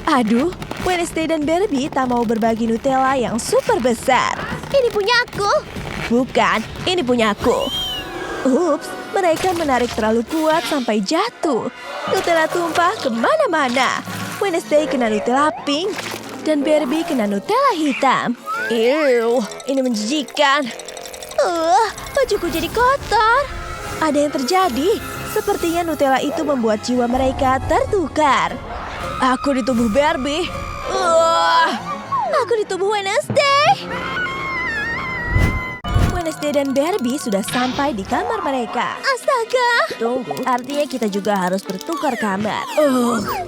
Aduh, Wednesday dan Barbie tak mau berbagi Nutella yang super besar. Ini punya aku. Bukan, ini punya aku. Ups, mereka menarik terlalu kuat sampai jatuh. Nutella tumpah kemana-mana. Wednesday kena Nutella pink dan Barbie kena Nutella hitam. Ew, ini menjijikan. Bajuku jadi kotor. Ada yang terjadi. Sepertinya Nutella itu membuat jiwa mereka tertukar. Aku di tubuh Barbie. Aku di tubuh Wednesday. Wednesday dan Barbie sudah sampai di kamar mereka. Astaga. Tunggu, artinya kita juga harus bertukar kamar.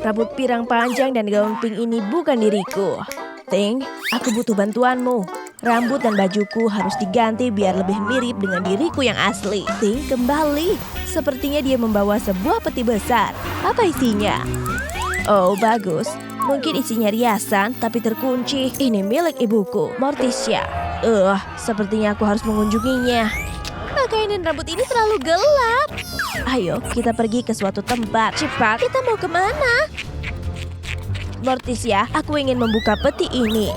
Rambut pirang panjang dan gaun pink ini bukan diriku. Ting, aku butuh bantuanmu. Rambut dan bajuku harus diganti biar lebih mirip dengan diriku yang asli. Ting, kembali. Sepertinya dia membawa sebuah peti besar. Apa isinya? Oh, bagus. Mungkin isinya riasan, tapi terkunci. Ini milik ibuku, Morticia. Sepertinya aku harus mengunjunginya. Pakaian dan rambut ini terlalu gelap. Ayo, kita pergi ke suatu tempat. Cepat. Kita mau kemana? Morticia, aku ingin membuka peti ini.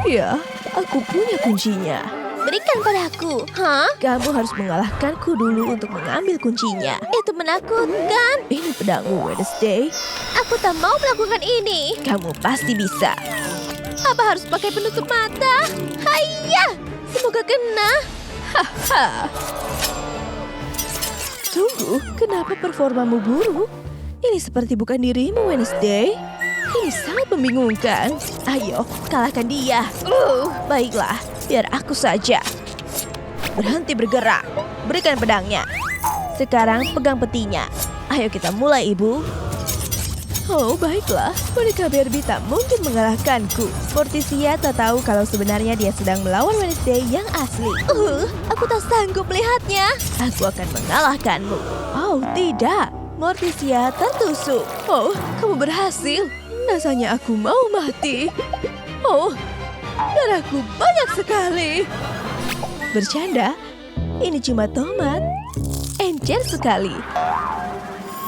Ya, aku punya kuncinya. Berikan padaku. Hah? Kamu harus mengalahkanku dulu untuk mengambil kuncinya. Itu menakutkan. Ini pedangmu, Wednesday. Aku tak mau melakukan ini. Kamu pasti bisa. Apa harus pakai penutup mata? Hayya! Semoga kena. Haha. Tunggu, kenapa performamu buruk? Ini seperti bukan dirimu, Wednesday. Ini sangat membingungkan. Ayo, kalahkan dia. Baiklah, biar aku saja. Berhenti bergerak. Berikan pedangnya. Sekarang pegang petinya. Ayo kita mulai, Ibu. Oh, baiklah. Boneka Barbie tak mungkin mengalahkanku. Morticia tak tahu kalau sebenarnya dia sedang melawan Wednesday yang asli. Aku tak sanggup melihatnya. Aku akan mengalahkanmu. Oh, tidak. Morticia tertusuk. Oh, kamu berhasil. Rasanya aku mau mati. Oh, darahku banyak sekali. Bercanda? Ini cuma tomat. Encer sekali.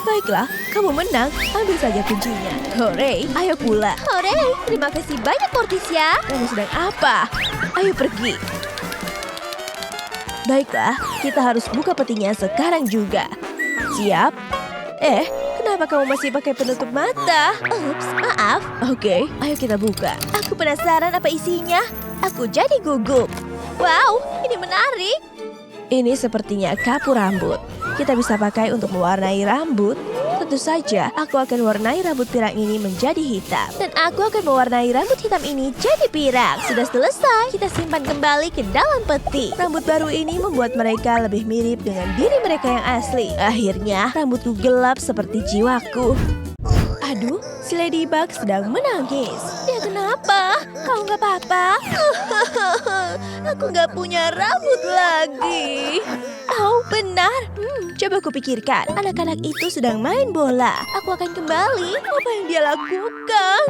Baiklah, kamu menang. Ambil saja kuncinya. Hore, ayo pulang. Hore, terima kasih banyak Morticia. Kamu sedang apa? Ayo pergi. Baiklah, kita harus buka petinya sekarang juga. Siap? Kenapa kamu masih pakai penutup mata? Ups, maaf. Oke, ayo kita buka. Aku penasaran apa isinya. Aku jadi gugup. Wow, ini menarik. Ini sepertinya kapur rambut. Kita bisa pakai untuk mewarnai rambut. Tentu saja, aku akan warnai rambut pirang ini menjadi hitam. Dan aku akan mewarnai rambut hitam ini jadi pirang. Sudah selesai. Kita simpan kembali ke dalam peti. Rambut baru ini membuat mereka lebih mirip dengan diri mereka yang asli. Akhirnya, rambutku gelap seperti jiwaku. Aduh, si Ladybug sedang menangis. Ya kenapa? Kau nggak apa-apa? Aku nggak punya rambut lagi. Oh, benar. Coba kupikirkan. Anak-anak itu sedang main bola. Aku akan kembali. Apa yang dia lakukan?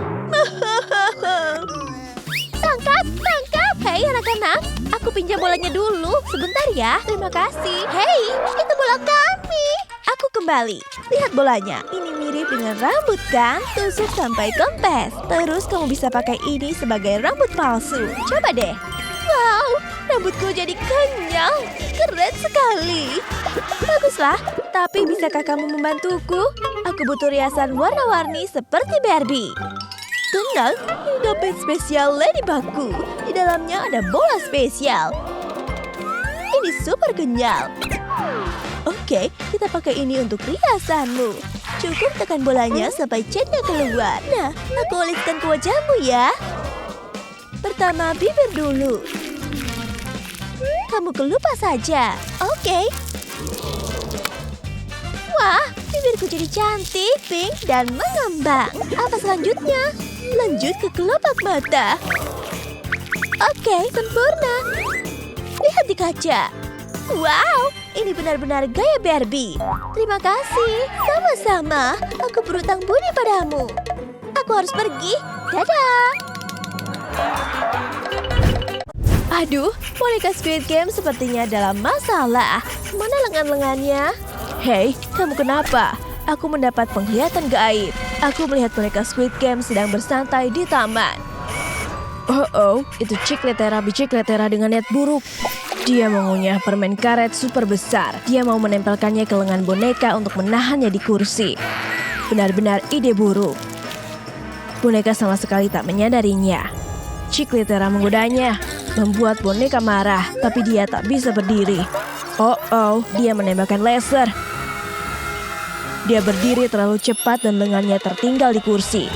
Tangkap, tangkap. Hei anak-anak, aku pinjam bolanya dulu. Sebentar ya. Terima kasih. Hei, itu bola kami. Aku kembali. Lihat bolanya. Ini mirip dengan rambut kan? Tusuk sampai kempes. Terus kamu bisa pakai ini sebagai rambut palsu. Coba deh. Wow, rambutku jadi kenyal. Keren sekali. Baguslah. Tapi bisakah kamu membantuku? Aku butuh riasan warna-warni seperti Barbie. Tenang, ini dompet spesial Ladybugku. Di dalamnya ada bola spesial. Ini super kenyal. Oke, kita pakai ini untuk riasanmu. Cukup tekan bolanya sampai catnya keluar. Nah, aku oleskan ke wajahmu ya. Pertama, bibir dulu. Kamu kelupas saja. Oke. Wah, bibirku jadi cantik, pink, dan mengembang. Apa selanjutnya? Lanjut ke kelopak mata. Oke, sempurna. Lihat di kaca. Wow, ini benar-benar gaya Barbie. Terima kasih. Sama-sama. Aku berutang budi padamu. Aku harus pergi. Dadah. Aduh, boneka Squid Game sepertinya dalam masalah. Mana lengan-lengannya? Hei, kamu kenapa? Aku mendapat penglihatan gaib. Aku melihat boneka Squid Game sedang bersantai di taman. Oh, itu Cikletera Bicikletera dengan niat buruk. Dia mengunyah permen karet super besar. Dia mau menempelkannya ke lengan boneka untuk menahannya di kursi. Benar-benar ide buruk. Boneka sama sekali tak menyadarinya. Cikletera menggodanya, membuat boneka marah, tapi dia tak bisa berdiri. Oh, dia menembakkan laser. Dia berdiri terlalu cepat dan lengannya tertinggal di kursi.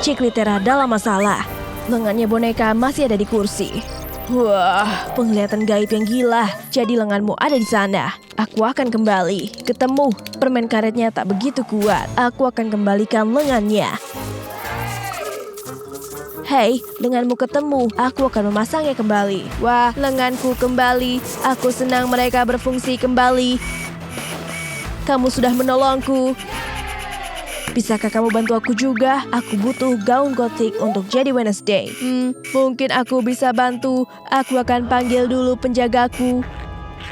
Cikletera dalam masalah. Lengannya boneka masih ada di kursi. Wah, penglihatan gaib yang gila. Jadi lenganmu ada di sana. Aku akan kembali. Ketemu, permen karetnya tak begitu kuat. Aku akan kembalikan lengannya. Hei, lenganmu ketemu. Aku akan memasangnya kembali. Wah, lenganku kembali. Aku senang mereka berfungsi kembali. Kamu sudah menolongku. Bisakah kamu bantu aku juga? Aku butuh gaun gotik untuk jadi Wednesday. Mungkin aku bisa bantu. Aku akan panggil dulu penjagaku.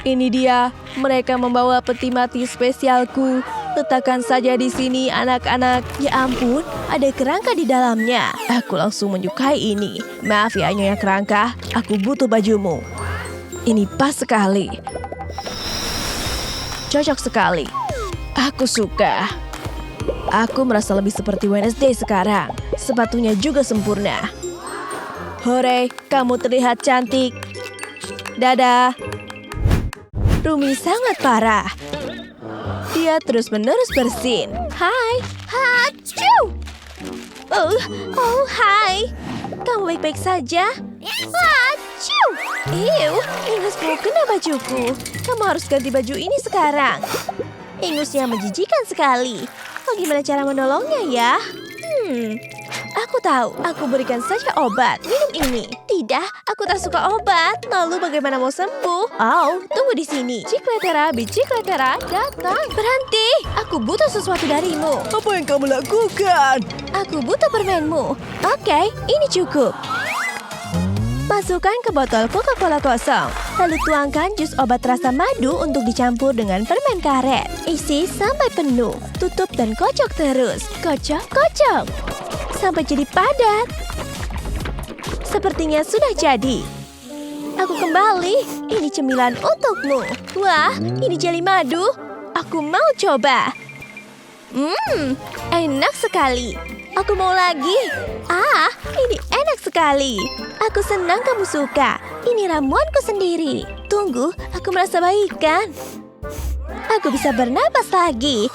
Ini dia. Mereka membawa peti mati spesialku. Letakkan saja di sini, anak-anak. Ya ampun, ada kerangka di dalamnya. Aku langsung menyukai ini. Maaf ya, Nyonya Kerangka. Aku butuh bajumu. Ini pas sekali. Cocok sekali. Aku suka. Aku merasa lebih seperti Wednesday sekarang. Sepatunya juga sempurna. Hore, kamu terlihat cantik. Dadah. Rumi sangat parah. Dia terus-menerus bersin. Hai. Hachu. Oh, hai. Kamu baik-baik saja? Hachu. Ingusku kena bajuku. Kamu harus ganti baju ini sekarang. Ingusnya menjijikan sekali. Bagaimana cara menolongnya ya? Aku tahu. Aku berikan saja obat. Minum ini. Tidak, aku tak suka obat. Lalu bagaimana mau sembuh? Oh, tunggu di sini. Cikletera Bicikletera datang. Berhenti. Aku butuh sesuatu darimu. Apa yang kamu lakukan? Aku butuh permenmu. Oke, ini cukup. Masukkan ke botol Coca-Cola kosong. Lalu tuangkan jus obat rasa madu untuk dicampur dengan permen karet. Isi sampai penuh. Tutup dan kocok terus. Kocok. Sampai jadi padat. Sepertinya sudah jadi. Aku kembali. Ini cemilan untukmu. Wah, ini jeli madu. Aku mau coba. Enak sekali. Aku mau lagi. Ini enak sekali. Aku senang kamu suka. Ini ramuanku sendiri. Tunggu, aku merasa baik kan? Aku bisa bernapas lagi.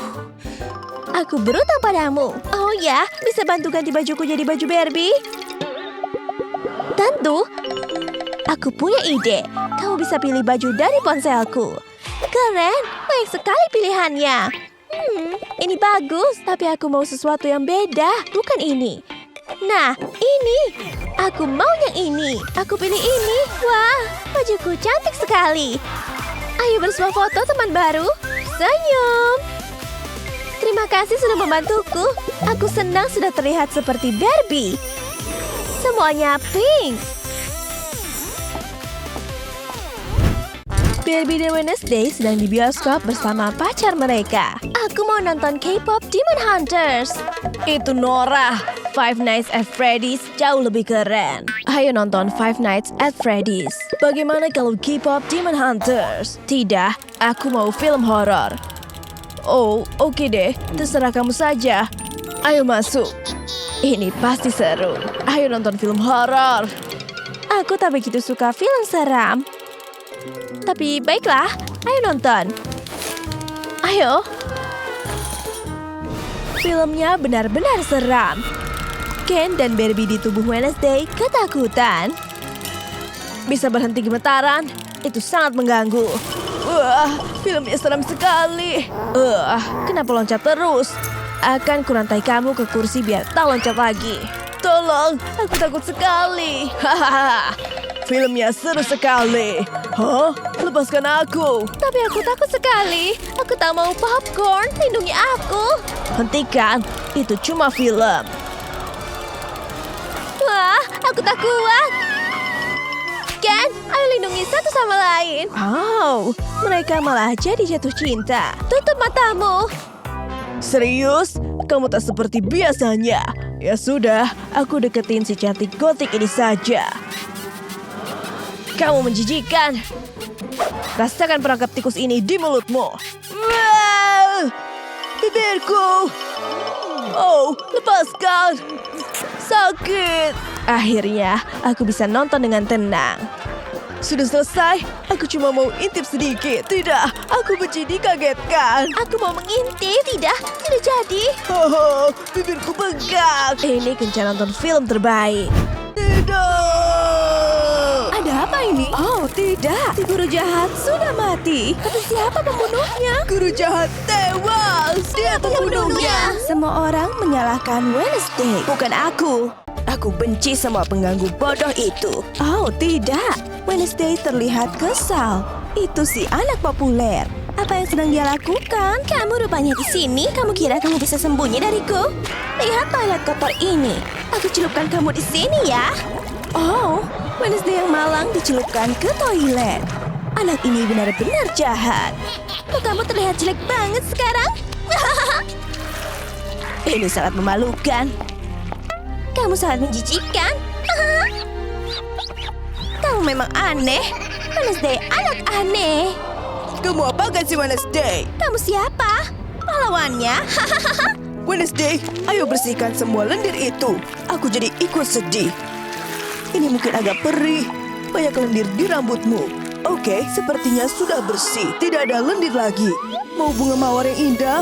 Aku berutang padamu. Oh ya, bisa bantu ganti bajuku jadi baju Barbie? Tentu. Aku punya ide. Kamu bisa pilih baju dari ponselku. Keren, banyak sekali pilihannya. Ini bagus, tapi aku mau sesuatu yang beda, bukan ini. Nah, ini. Aku mau yang ini. Aku pilih ini. Wah, bajuku cantik sekali. Ayo bersuah foto teman baru. Senyum. Terima kasih sudah membantuku. Aku senang sudah terlihat seperti Barbie. Semuanya pink. Barbie dan Wednesday sedang di bioskop bersama pacar mereka. Aku mau nonton K-pop Demon Hunters. Itu Nora. Five Nights at Freddy's jauh lebih keren. Ayo nonton Five Nights at Freddy's. Bagaimana kalau K-pop Demon Hunters? Tidak, aku mau film horor. Oh, oke deh. Terserah kamu saja. Ayo masuk. Ini pasti seru. Ayo nonton film horor. Aku tak begitu suka film seram. Tapi baiklah, ayo nonton. Ayo. Filmnya benar-benar seram. Ken dan Barbie di tubuh Wednesday ketakutan. Bisa berhenti gemetaran? Itu sangat mengganggu. Wah, filmnya seram sekali. Kenapa loncat terus? Akan kurantai kamu ke kursi biar tak loncat lagi. Tolong, aku takut sekali. Hahaha. Filmnya seru sekali. Hah? Lepaskan aku. Tapi aku takut sekali. Aku tak mau popcorn. Lindungi aku. Hentikan. Itu cuma film. Wah, aku tak kuat. Ken, ayo lindungi satu sama lain. Wow, mereka malah jadi jatuh cinta. Tutup matamu. Serius? kamu tak seperti biasanya. Ya sudah, aku deketin si cantik gotik ini saja. Kamu menjijikan. Rasakan perangkap tikus ini di mulutmu. Wow! Bibirku. Oh, lepaskan. Sakit. Akhirnya, aku bisa nonton dengan tenang. Sudah selesai, aku cuma mau intip sedikit. Tidak, aku benci dikagetkan. Aku mau mengintip. Tidak jadi. Oh, bibirku bengkak. Ini kencan nonton film terbaik. Tidak. Ada apa ini? Oh, tidak. Si guru jahat sudah mati. Tapi siapa pembunuhnya? Guru jahat tewas. Dia pembunuhnya. Semua orang menyalahkan Wednesday, bukan aku. Aku benci semua pengganggu bodoh itu. Oh, tidak. Wednesday terlihat kesal. Itu si anak populer. Apa yang sedang dia lakukan? Kamu rupanya di sini. Kamu kira kamu bisa sembunyi dariku? Lihat toilet kotor ini. Aku celupkan kamu di sini ya. Oh, Wednesday yang malang dicelupkan ke toilet. Anak ini benar-benar jahat. Kok kamu terlihat jelek banget sekarang? Ini sangat memalukan. Kamu sangat menjijikan. Kamu memang aneh. Wednesday, anak aneh. Kamu apakan si Wednesday? Kamu siapa? Pahlawannya? Wednesday, ayo bersihkan semua lendir itu. Aku jadi ikut sedih. Ini mungkin agak perih. Banyak lendir di rambutmu. Oke, sepertinya sudah bersih. Tidak ada lendir lagi. Mau bunga mawar yang indah?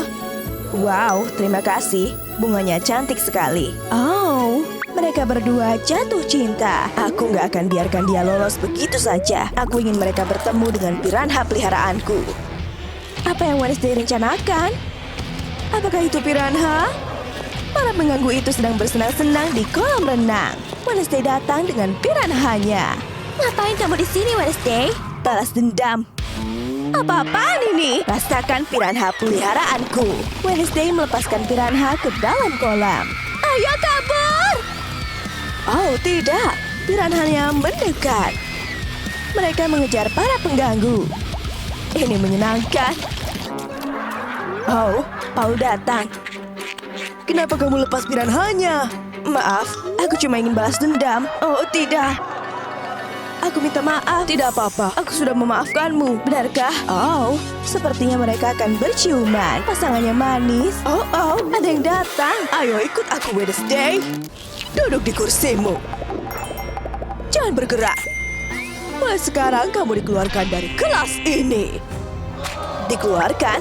Wow, terima kasih. Bunganya cantik sekali. Oh, mereka berdua jatuh cinta. Aku nggak akan biarkan dia lolos begitu saja. Aku ingin mereka bertemu dengan piranha peliharaanku. Apa yang Wednesday rencanakan? Apakah itu piranha? Para pengganggu itu sedang bersenang-senang di kolam renang. Wednesday datang dengan piranhanya. Ngapain kamu di sini, Wednesday? Balas dendam. Apa-apaan ini? Rasakan piranha peliharaanku. Wednesday melepaskan piranha ke dalam kolam. Ayo kabur! Oh tidak, piranhanya mendekat. Mereka mengejar para pengganggu. Ini menyenangkan. Oh, Paul datang. Kenapa kamu lepas piranhanya? Maaf, aku cuma ingin balas dendam. Oh tidak. Aku minta maaf. Tidak apa-apa, aku sudah memaafkanmu. Benarkah? Oh, sepertinya mereka akan berciuman. Pasangannya manis. Oh, ada yang datang. Ayo ikut aku, Wednesday. Duduk di kursimu. Jangan bergerak. Mulai sekarang kamu dikeluarkan dari kelas ini. Dikeluarkan?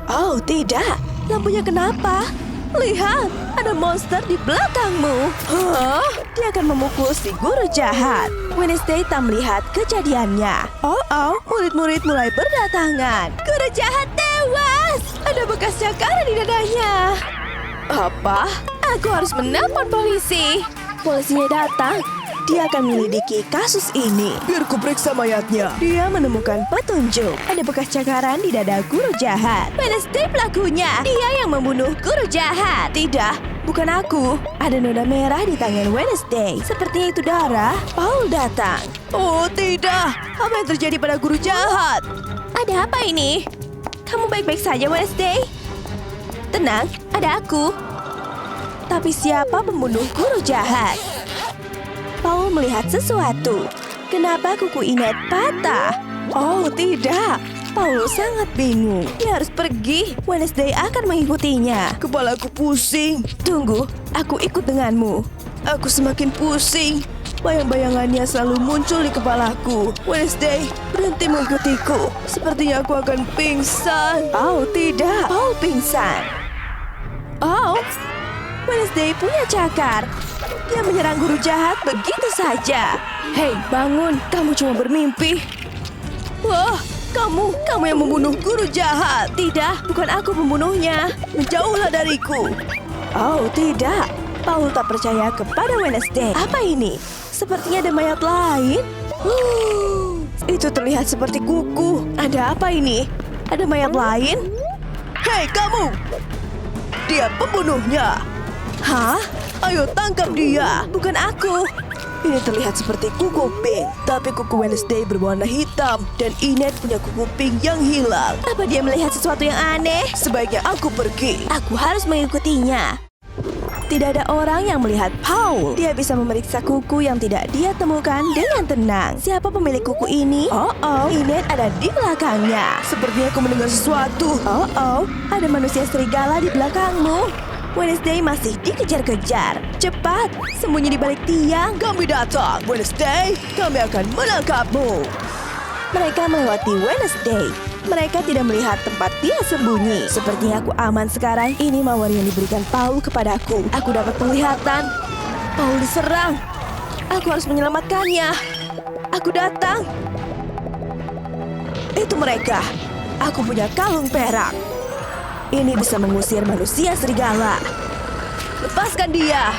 Oh, tidak. Lampunya kenapa? Lihat, ada monster di belakangmu. Hah? Dia akan memukul si guru jahat. Wednesday tak melihat kejadiannya. Oh, murid-murid mulai berdatangan. Guru jahat tewas. Ada bekas cakaran di dadanya. Apa? Aku harus menelpon polisi. Polisinya datang. Dia akan menyelidiki kasus ini. Biar ku periksa mayatnya. Dia menemukan petunjuk. Ada bekas cakaran di dada guru jahat. Wednesday pelakunya. Dia yang membunuh guru jahat. Tidak, bukan aku. Ada noda merah di tangan Wednesday. Sepertinya itu darah. Paul datang. Oh tidak. Apa yang terjadi pada guru jahat? Ada apa ini? Kamu baik-baik saja, Wednesday? Tenang, ada aku. Tapi siapa pembunuh guru jahat? Paul melihat sesuatu. Kenapa kuku Inet patah? Oh tidak, Paul sangat bingung. Dia harus pergi. Wednesday akan mengikutinya. Kepalaku pusing. Tunggu, aku ikut denganmu. Aku semakin pusing. Bayang-bayangannya selalu muncul di kepalaku. Wednesday, berhenti mengikutiku. Sepertinya aku akan pingsan. Oh tidak, Paul pingsan. Oh, Wednesday punya cakar. Dia menyerang guru jahat begitu saja. Hei, bangun. Kamu cuma bermimpi. Wah, kamu yang membunuh guru jahat. Tidak, bukan aku pembunuhnya. Menjauhlah dariku. Oh, tidak. Paul tak percaya kepada Wednesday. Apa ini? Sepertinya ada mayat lain. Itu terlihat seperti kuku. Ada apa ini? Ada mayat lain? Hei, kamu! Dia pembunuhnya. Hah? Ayo tangkap dia. Bukan aku. Ini terlihat seperti kuku pink, tapi kuku Wednesday berwarna hitam dan Inet punya kuku pink yang hilang. Apa dia melihat sesuatu yang aneh? Sebaiknya aku pergi. Aku harus mengikutinya. Tidak ada orang yang melihat Paul. Dia bisa memeriksa kuku yang tidak dia temukan dengan tenang. Siapa pemilik kuku ini? Oh, Inet ada di belakangnya. Sepertinya aku mendengar sesuatu. Oh, ada manusia serigala di belakangmu. Wednesday masih dikejar-kejar. Cepat, sembunyi di balik tiang. Kami datang, Wednesday. Kami akan menangkapmu. Mereka melewati Wednesday. Mereka tidak melihat tempat dia sembunyi. Sepertinya aku aman sekarang. Ini mawar yang diberikan Paul kepadaku. Aku dapat penglihatan. Paul diserang. Aku harus menyelamatkannya. Aku datang. Itu mereka. Aku punya kalung perak. Ini bisa mengusir manusia serigala. Lepaskan dia.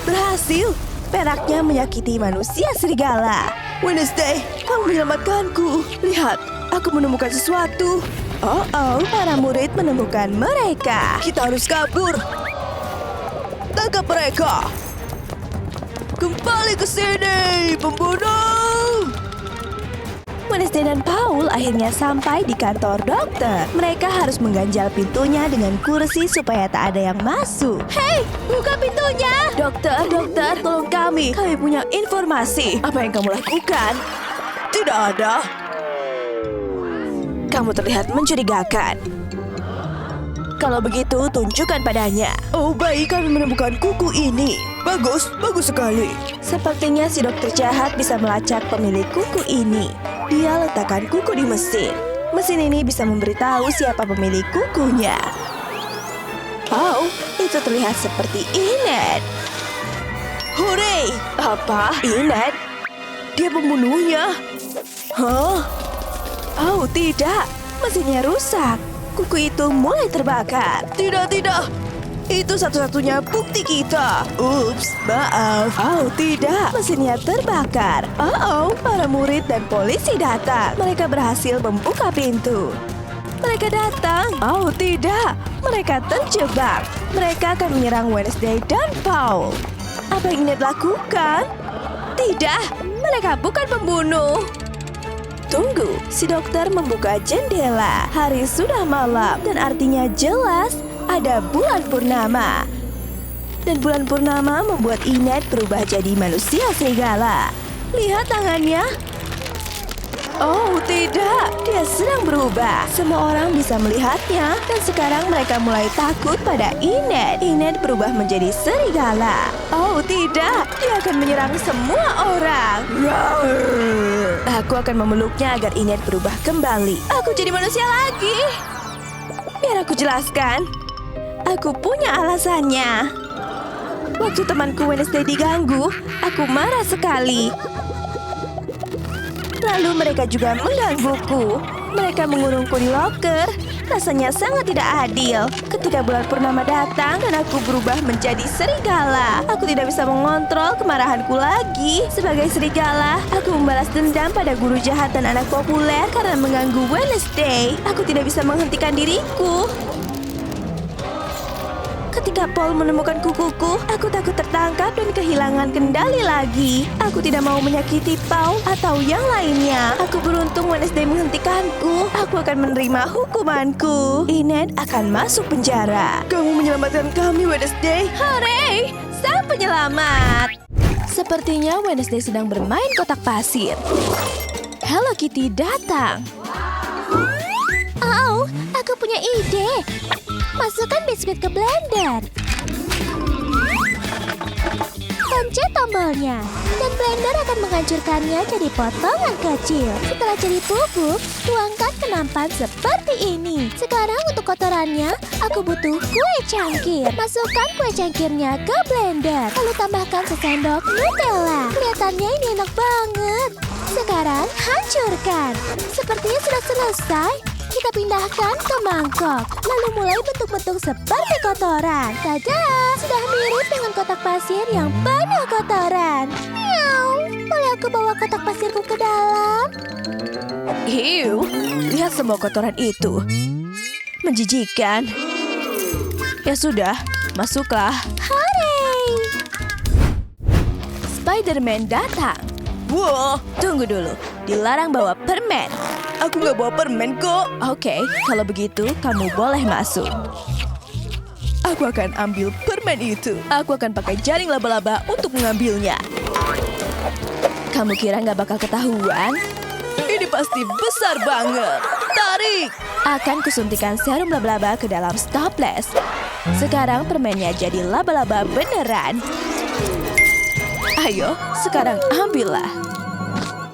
Berhasil. Peraknya menyakiti manusia serigala. Wednesday, kamu menyelamatkanku. Lihat, aku menemukan sesuatu. Oh, para murid menemukan mereka. Kita harus kabur. Tangkap mereka. Kembali ke sini, pembunuh. Wednesday dan Paul akhirnya sampai di kantor dokter. Mereka harus mengganjal pintunya dengan kursi supaya tak ada yang masuk. Hei, buka pintunya. Dokter, tolong kami. Kami punya informasi. Apa yang kamu lakukan? Tidak ada. Kamu terlihat mencurigakan. Kalau begitu, tunjukkan padanya. Oh, baik, kami menemukan kuku ini. Bagus sekali. Sepertinya si dokter jahat bisa melacak pemilik kuku ini. Dia letakkan kuku di mesin. Mesin ini bisa memberitahu siapa pemilik kukunya. Oh, itu terlihat seperti Inet. Hore! Apa? Inet? Dia pembunuhnya. Hah? Oh, tidak. Mesinnya rusak. Kuku itu mulai terbakar. Tidak. Itu satu-satunya bukti kita. Ups, maaf. Oh, tidak. Mesinnya terbakar. Oh, para murid dan polisi datang. Mereka berhasil membuka pintu. Mereka datang. Oh, tidak. Mereka terjebak. Mereka akan menyerang Wednesday dan Paul. Apa yang Inet lakukan? Tidak. Mereka bukan pembunuh. Tunggu, si dokter membuka jendela. Hari sudah malam dan artinya jelas ada bulan purnama. Dan bulan purnama membuat Inet berubah jadi manusia serigala. Lihat tangannya. Oh, tidak. Dia sedang berubah. Semua orang bisa melihatnya. Dan sekarang mereka mulai takut pada Inet. Inet berubah menjadi serigala. Oh, tidak. Dia akan menyerang semua orang. Aku akan memeluknya agar Inet berubah kembali. Aku jadi manusia lagi. Biar aku jelaskan. Aku punya alasannya. Waktu temanku Wednesday diganggu, aku marah sekali. Lalu mereka juga menggangguku. Mereka mengurungku di loker. Rasanya sangat tidak adil. Ketika bulan purnama datang dan aku berubah menjadi serigala, aku tidak bisa mengontrol kemarahanku lagi. Sebagai serigala, aku membalas dendam pada guru jahat dan anak populer karena mengganggu Wednesday. Aku tidak bisa menghentikan diriku. Ketika Paul menemukan kukuku, aku takut tertangkap dan kehilangan kendali lagi. Aku tidak mau menyakiti Paul atau yang lainnya. Aku beruntung Wednesday menghentikanku. Aku akan menerima hukumanku. Inet akan masuk penjara. Kamu menyelamatkan kami, Wednesday. Hooray! Sang penyelamat! Sepertinya Wednesday sedang bermain kotak pasir. Hello Kitty datang. Oh, aku punya ide. Masukkan biskuit ke blender. Pencet tombolnya. Dan blender akan menghancurkannya jadi potongan kecil. Setelah jadi bubuk, tuangkan ke nampan seperti ini. Sekarang untuk kotorannya, aku butuh kue cangkir. Masukkan kue cangkirnya ke blender. Lalu tambahkan sesendok Nutella. Kelihatannya ini enak banget. Sekarang hancurkan. Sepertinya sudah selesai. Kita pindahkan ke mangkok. Lalu mulai bentuk-bentuk seperti kotoran. Tada! Sudah mirip dengan kotak pasir yang penuh kotoran. Miau. Boleh aku bawa kotak pasirku ke dalam? Hiu, lihat semua kotoran itu. Menjijikan. Ya sudah, masuklah. Hooray! Spider-Man datang. Wah, Tunggu dulu, dilarang bawa permen. aku nggak bawa permen kok. Oke, kalau begitu kamu boleh masuk. Aku akan ambil permen itu. Aku akan pakai jaring laba-laba untuk mengambilnya. Kamu kira nggak bakal ketahuan? Ini pasti besar banget. Tarik. Akan kusuntikan serum laba-laba ke dalam stopless. Sekarang permennya jadi laba-laba beneran. Ayo, sekarang ambillah.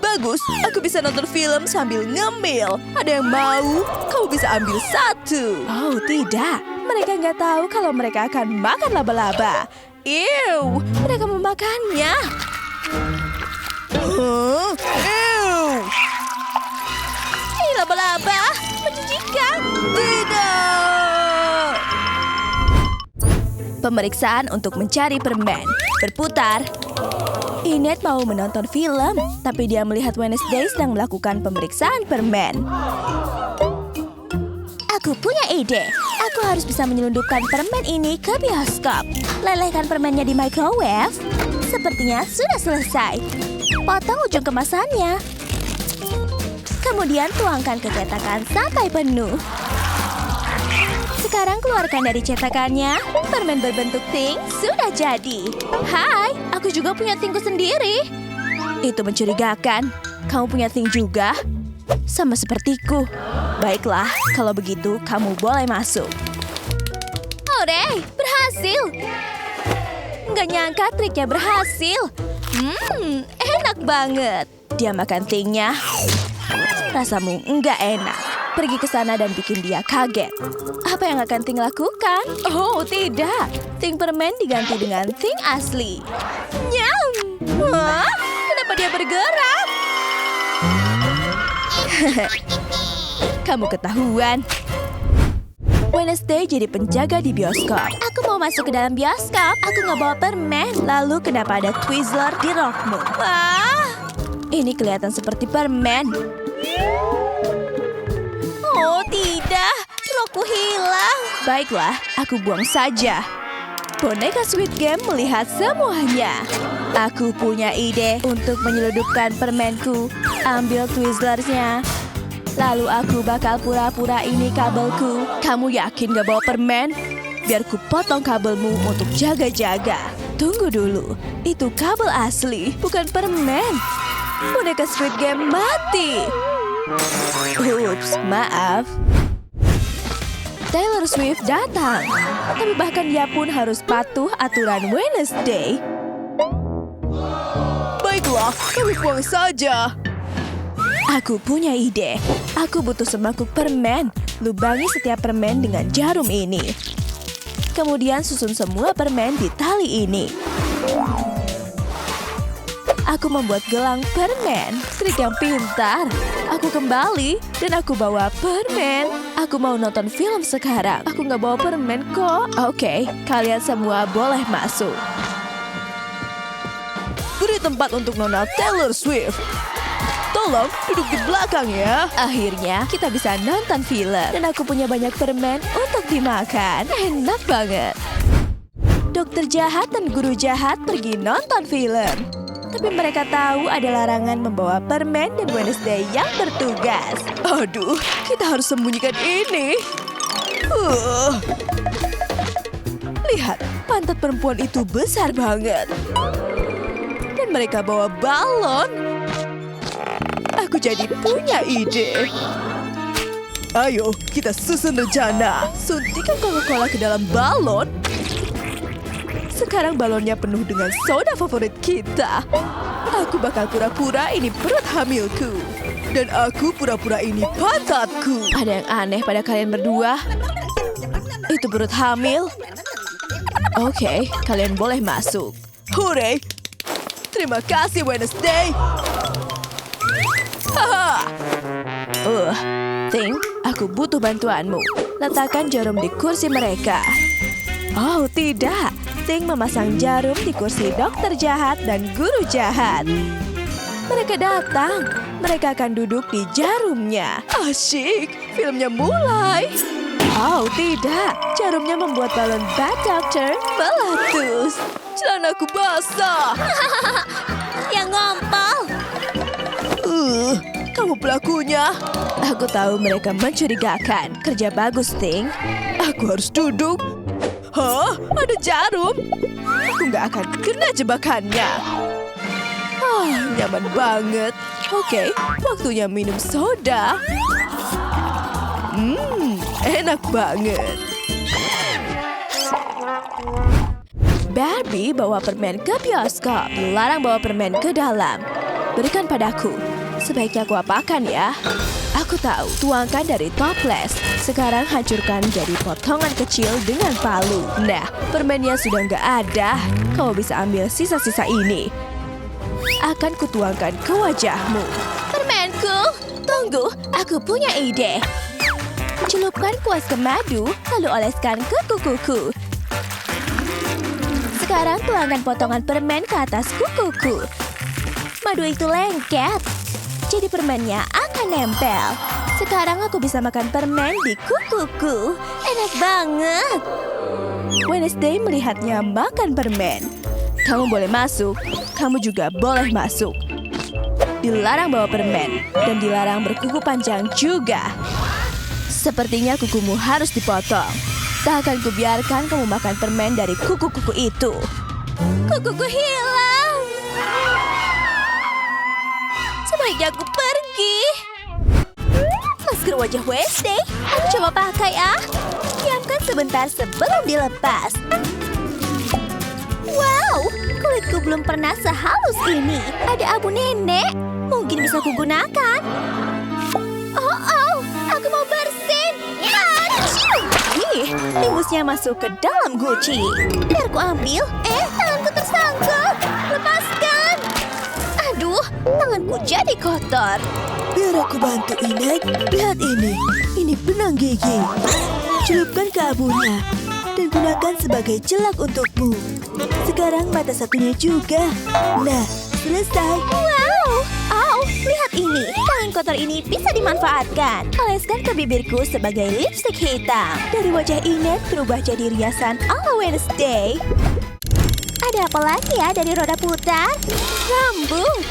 Bagus, aku bisa nonton film sambil ngemil. Ada yang mau? Kau bisa ambil satu. Oh, tidak. Mereka nggak tahu kalau mereka akan makan laba-laba. Ew, mereka memakannya. Huh? Ew. Hei, laba-laba, menjijikan. Tidak. Pemeriksaan untuk mencari permen. Berputar. Inet mau menonton film, tapi dia melihat Wednesday sedang melakukan pemeriksaan permen. Aku punya ide. Aku harus bisa menyelundupkan permen ini ke bioskop. Lelehkan permennya di microwave. Sepertinya sudah selesai. Potong ujung kemasannya. Kemudian tuangkan ke cetakan sampai penuh. Sekarang keluarkan dari cetakannya. Permen berbentuk ting sudah jadi. Hai, aku juga punya tingku sendiri. Itu mencurigakan. Kamu punya ting juga? Sama sepertiku. Baiklah, kalau begitu kamu boleh masuk. Hore, berhasil. Nggak nyangka triknya berhasil. Enak banget. Dia makan tingnya. Rasamu nggak enak. Pergi ke sana dan bikin dia kaget. Apa yang akan Ting lakukan? Oh, tidak. Ting permen diganti dengan Ting asli. Nyam! Wah, kenapa dia bergerak? Kamu ketahuan. Wednesday jadi penjaga di bioskop. Aku mau masuk ke dalam bioskop. Aku nggak bawa permen. Lalu kenapa ada Twizzler di rokmu? Wah, ini kelihatan seperti permen. Oh tidak, rokku hilang. Baiklah, aku buang saja. Boneka Squid Game melihat semuanya. Aku punya ide untuk menyeludupkan permenku. Ambil Twizzlersnya. Lalu aku bakal pura-pura ini kabelku. Kamu yakin gak bawa permen? Biar ku potong kabelmu untuk jaga-jaga. Tunggu dulu, itu kabel asli, bukan permen. Boneka Squid Game mati. Ups, maaf. Taylor Swift datang. Tapi bahkan dia pun harus patuh aturan Wednesday. Baiklah, kami buang saja. Aku punya ide. Aku butuh semangkuk permen. Lubangi setiap permen dengan jarum ini. Kemudian susun semua permen di tali ini. Aku membuat gelang permen. Trik yang pintar. Aku kembali dan aku bawa permen. Aku mau nonton film sekarang. Aku nggak bawa permen kok. Oke, kalian semua boleh masuk. Beri tempat untuk Nona Taylor Swift. Tolong duduk di belakang ya. Akhirnya kita bisa nonton film. Dan aku punya banyak permen untuk dimakan. Enak banget. Dokter jahat dan guru jahat pergi nonton film. Tapi mereka tahu ada larangan membawa permen dan Wednesday yang bertugas. Aduh, kita harus sembunyikan ini. Lihat, pantat perempuan itu besar banget. Dan mereka bawa balon. Aku jadi punya ide. Ayo, kita susun rencana. Suntikan Coca-Cola ke dalam balon. Sekarang balonnya penuh dengan soda favorit kita. Aku bakal pura-pura ini perut hamilku. Dan aku pura-pura ini pantatku. Ada yang aneh pada kalian berdua? Itu perut hamil? Oke, kalian boleh masuk. Hore! Terima kasih, Wednesday. Haha! Ting, aku butuh bantuanmu. Letakkan jarum di kursi mereka. Oh, tidak. Ting memasang jarum di kursi dokter jahat dan guru jahat. Mereka datang. Mereka akan duduk di jarumnya. Asyik, filmnya mulai. Oh, tidak. Jarumnya membuat balon Bad Doctor meletus. Celanaku basah. yang ngompol. Kamu pelakunya. Aku tahu mereka mencurigakan. Kerja bagus, Ting. Aku harus duduk. Hah? Ada jarum? Aku nggak akan kena jebakannya. Nyaman banget. Oke, waktunya minum soda. Enak banget. Barbie bawa permen ke bioskop. Dilarang bawa permen ke dalam. Berikan padaku. Sebaiknya aku apakan ya? Aku tahu, tuangkan dari toples. Sekarang hancurkan jadi potongan kecil dengan palu. Nah, permennya sudah nggak ada. Kau bisa ambil sisa-sisa ini. Akan kutuangkan ke wajahmu. Permenku, tunggu, aku punya ide. Celupkan kuas ke madu, lalu oleskan ke kukuku. Sekarang tuangkan potongan permen ke atas kukuku. Madu itu lengket, jadi permennya akan nempel. Sekarang aku bisa makan permen di kukuku. Enak banget. Wednesday melihatnya makan permen. Kamu boleh masuk, kamu juga boleh masuk. Dilarang bawa permen, dan dilarang berkuku panjang juga. Sepertinya kukumu harus dipotong. Tak akan kubiarkan kamu makan permen dari kuku-kuku itu. Kukuku hilang. Sebaiknya aku pergi. Masker wajah Wednesday, aku coba pakai ah. Diamkan sebentar sebelum dilepas. Wow, kulitku belum pernah sehalus ini. Ada abu nenek, mungkin bisa kugunakan. Oh, aku mau bersin. Achoo! Ih, timusnya masuk ke dalam guci. Biar ku ambil. Tanganku tersangkut. Lepaskan. Aduh, tanganku jadi kotor. Biar aku bantu, Inek. Lihat ini. Ini benang gigi. Celupkan ke abunya. Dan gunakan sebagai celak untukmu. Sekarang mata satunya juga. Nah, selesai. Wow, lihat ini. Tangan kotor ini bisa dimanfaatkan. Oleskan ke bibirku sebagai lipstik hitam. Dari wajah Inek berubah jadi riasan ala Wednesday. Ada apa lagi ya dari roda putar? Rambut.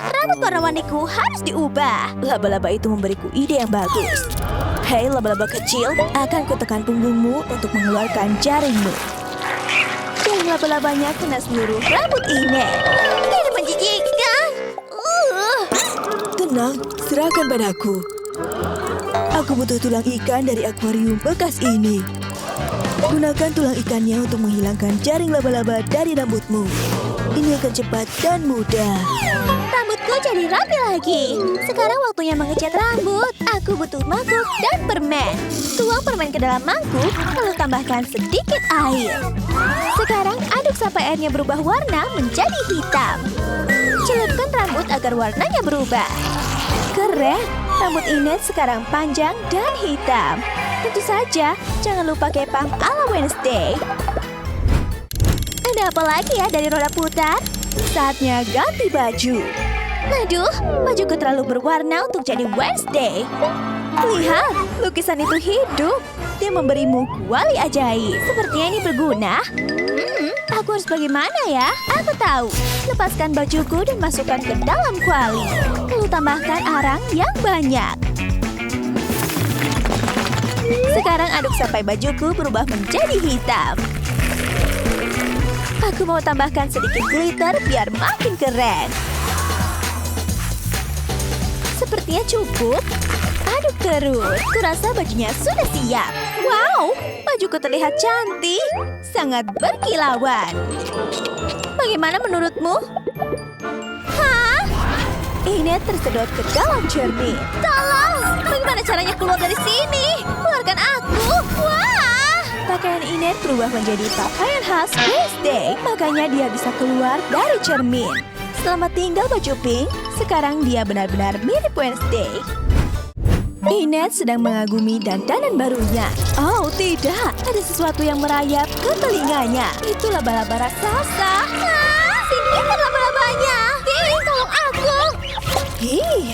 Rambut warna-warniku harus diubah. Laba-laba itu memberiku ide yang bagus. Hei laba-laba kecil, akan kutekan punggungmu untuk mengeluarkan jaringmu. Jaring laba-labanya kena seluruh rambut Inek. Ini menjijikkan. Tenang, serahkan padaku. Aku butuh tulang ikan dari akuarium bekas ini. Gunakan tulang ikannya untuk menghilangkan jaring laba-laba dari rambutmu. Ini akan cepat dan mudah. Rambutku jadi rapi lagi. Sekarang waktunya mengecat rambut. Aku butuh mangkuk dan permen. Tuang permen ke dalam mangkuk, lalu tambahkan sedikit air. Sekarang aduk sampai airnya berubah warna menjadi hitam. Celupkan rambut agar warnanya berubah. Keren! Rambut Inet sekarang panjang dan hitam. Tentu saja, jangan lupa kepang ala Wednesday. Ada apa lagi ya dari roda putar? Saatnya ganti baju. Aduh, bajuku terlalu berwarna untuk jadi Wednesday. Lihat, lukisan itu hidup. Dia memberimu kuali ajaib. Sepertinya ini berguna. Aku harus bagaimana ya? Aku tahu. Lepaskan bajuku dan masukkan ke dalam kuali. Lalu tambahkan arang yang banyak. Sekarang aduk sampai bajuku berubah menjadi hitam. Aku mau tambahkan sedikit glitter biar makin keren. Sepertinya cukup. Aduk terus. Kurasa bajunya sudah siap. Wow, bajuku terlihat cantik. Sangat berkilauan. Bagaimana menurutmu? Hah? Inet tersedot ke dalam cermin. Tolong! Bagaimana caranya keluar dari sini? Keluarkan aku! Wah! Pakaian Inet berubah menjadi pakaian khas Wednesday. Makanya dia bisa keluar dari cermin. Selamat tinggal baju pink. Sekarang dia benar-benar mirip Wednesday. Inet sedang mengagumi dandanan barunya. Oh tidak, ada sesuatu yang merayap ke telinganya. Itu laba-laba raksasa. Singkirkan laba-labanya! Tolong aku!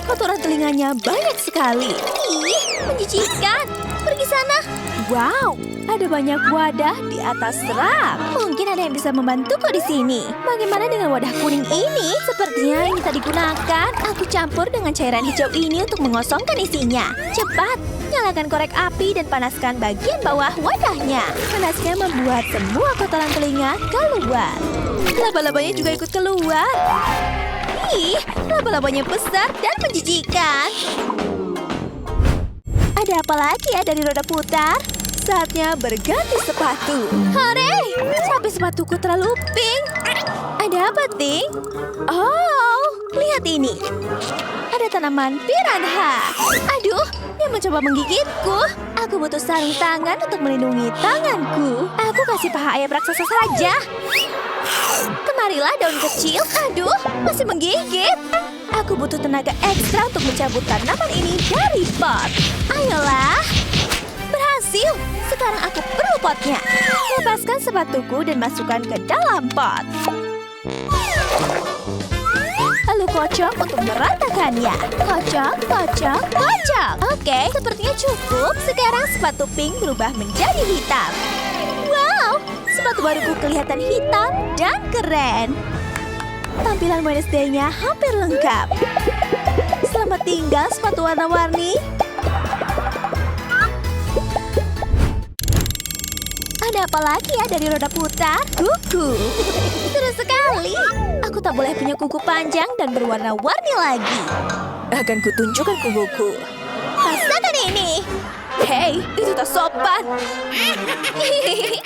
Kotoran telinganya banyak sekali. Menjijikkan! Pergi sana! Wow, ada banyak wadah di atas rak. Mungkin ada yang bisa membantuku di sini. Bagaimana dengan wadah kuning ini? Sepertinya ini tak digunakan. Aku campur dengan cairan hijau ini untuk mengosongkan isinya. Cepat, nyalakan korek api dan panaskan bagian bawah wadahnya. Panasnya membuat semua kotoran telinga keluar. Laba-labanya juga ikut keluar. Ih, laba-labanya besar dan menjijikan. Ada apa lagi ya dari roda putar? Saatnya berganti sepatu. Hore! Sampai sepatuku terlalu pink. Ada apa, Ting? Oh, lihat ini. Ada tanaman piranha. Aduh, dia mencoba menggigitku. Aku butuh sarung tangan untuk melindungi tanganku. Aku kasih paha ayam raksasa saja. Kemarilah daun kecil. Aduh, masih menggigit. Aku butuh tenaga ekstra untuk mencabut tanaman ini dari pot. Ayolah. Berhasil. Sekarang aku perlu potnya. Lepaskan sepatuku dan masukkan ke dalam pot. Lalu kocok untuk meratakannya. Kocok, kocok, kocok. Oke, sepertinya cukup. Sekarang sepatu pink berubah menjadi hitam. Wow, sepatu baruku kelihatan hitam dan keren. Tampilan Wednesday-nya hampir lengkap. Selamat tinggal sepatu warna-warni. Ada apa lagi ya dari roda putar? Kuku. Seru sekali. Aku tak boleh punya kuku panjang dan berwarna-warni lagi. Akan kutunjukkan kukuku. Rasakan ini. Hei, itu tak sopan.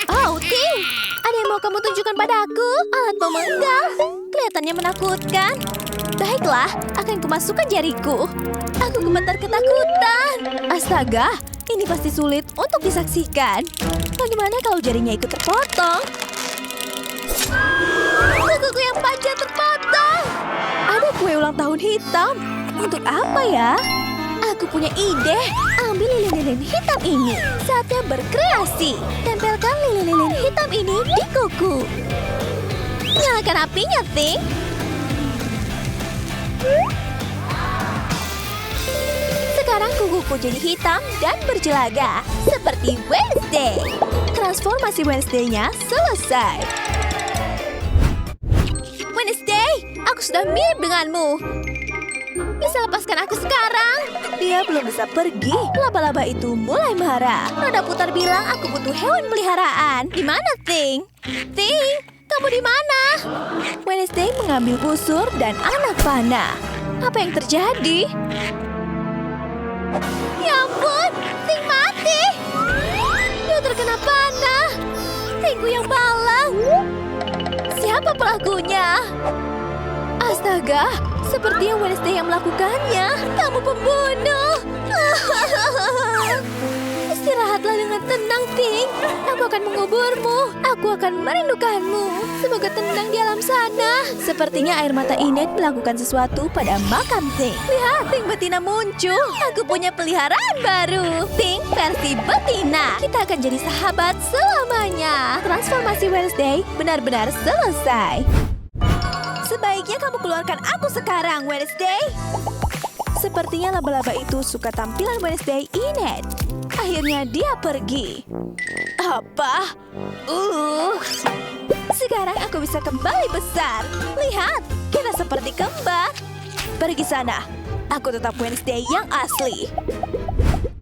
Oh, Tim. Ada yang mau kamu tunjukkan padaku? Alat pemenggal. Kelihatannya menakutkan. Baiklah, akan kumasukkan jariku. Aku gemetar ketakutan. Astaga, ini pasti sulit untuk disaksikan. Bagaimana kalau jarinya ikut terpotong? Kukuku yang panjang terpotong. Ada kue ulang tahun hitam. Untuk apa ya? Aku punya ide. Ambil lilin-lilin hitam ini. Saatnya berkreasi. Tempelkan lilin-lilin hitam ini di kuku. Nyalakan apinya, Ting. Sekarang kukuku jadi hitam dan berjelaga. Seperti Wednesday. Transformasi Wednesday-nya selesai. Wednesday, aku sudah mirip denganmu. Bisa lepaskan aku sekarang? Dia belum bisa pergi. Laba-laba itu mulai marah. Roda putar bilang aku butuh hewan peliharaan. Di mana, Ting? Ting, kamu di mana? Wednesday mengambil busur dan anak panah. Apa yang terjadi? Ya ampun, Ting mati. Dia terkena panah. Tingku yang malang. Siapa pelakunya? Astaga, sepertinya Wednesday yang melakukannya. Kamu pembunuh. Istirahatlah dengan tenang, Ting. Aku akan menguburmu. Aku akan merindukanmu. Semoga tenang di alam sana. Sepertinya air mata Inet melakukan sesuatu pada makam Ting. Lihat, Ting betina muncul. Aku punya peliharaan baru. Ting versi betina. Kita akan jadi sahabat selamanya. Transformasi Wednesday benar-benar selesai. Sebaiknya kamu keluarkan aku sekarang, Wednesday. Sepertinya laba-laba itu suka tampilan Wednesday Inet. Akhirnya dia pergi. Apa? Sekarang aku bisa kembali besar. Lihat, kita seperti kembar. Pergi sana. Aku tetap Wednesday yang asli.